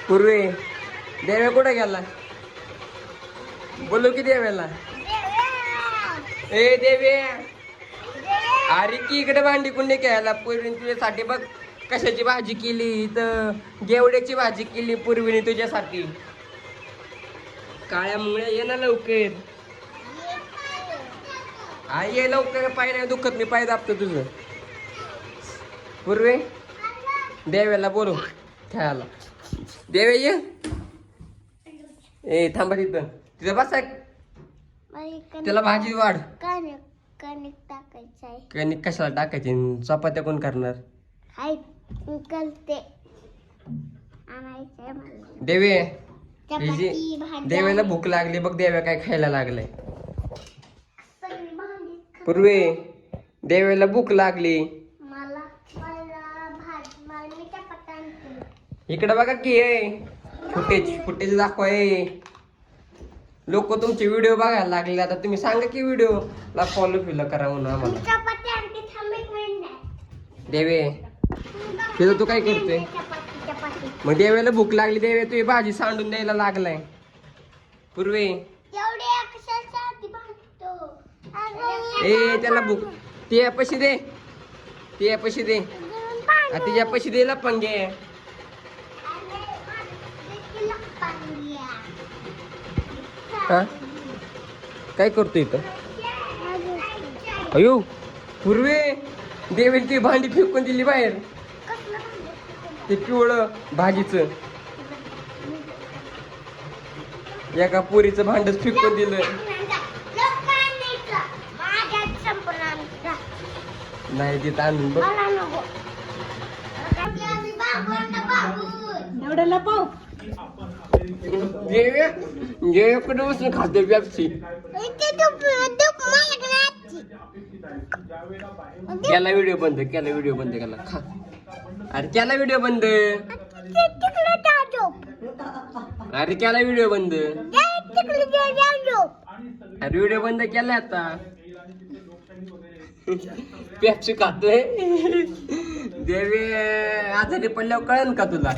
पूर्वी देव्या कुठे गेला? बोलू की देव्याला. ए देवे, अरे की इकडे भांडी कुंडी घ्यायला. पूर्वीने तुझ्यासाठी बघ कशाची भाजी केली, तर गेवड्याची भाजी केली पूर्वीने तुझ्यासाठी. काळ्या मुंगळ्या ये ना लवकर. हा ये लवकर, पाय नाही दुखत, मी पाय दाबतो तुझं. पूर्वी देव्याला बोलू खेळायला. देवे ये. ए थांबा तिथं, तिथं बसा. त्याला भाजी वाढ. कणिक टाकायचं आहे. कणिक कशाला टाकायची? चपात्या कोण करणार? देवे ही जी देवेला भूक लागली बघ. देव्या काय खायला लागलाय. पूर्वी देवेला भूक लागली. इकडे बघा की फुटेज दाखवाय. लोक तुमचे व्हिडिओ बघायला लागले. आता तुम्ही सांगा की व्हिडिओ ला फॉलो करा म्हणून आम्हाला. देवे तिथं तू काय करतोय? मग देवेला भूक लागली. देवे तू भाजी सांडून द्यायला लागलाय. पूर्वी ए त्याला भूक. ते पैसे दे, ते पैसे दे. तिच्या पैसे दे लपंगे. हा काय करतोय इथं? अयो पूर्वी देवी ती भांडी फेकून दिली बाहेर. ते पिवळं भाजीचं एका पुरीचं भांडच फेकून दिलं. नाही तिथं आणून बघ. एवढ्याला पाव जेकडे बसून खाते पेप्सी. केला व्हिडिओ बंद, केला व्हिडिओ बंद केला. खा. अरे केला व्हिडिओ बंद. अरे केला व्हिडिओ बंद. अरे व्हिडिओ बंद केला आता. पेप्सी खातोय. देवी आजारी पडल्यावर कळन का तुला?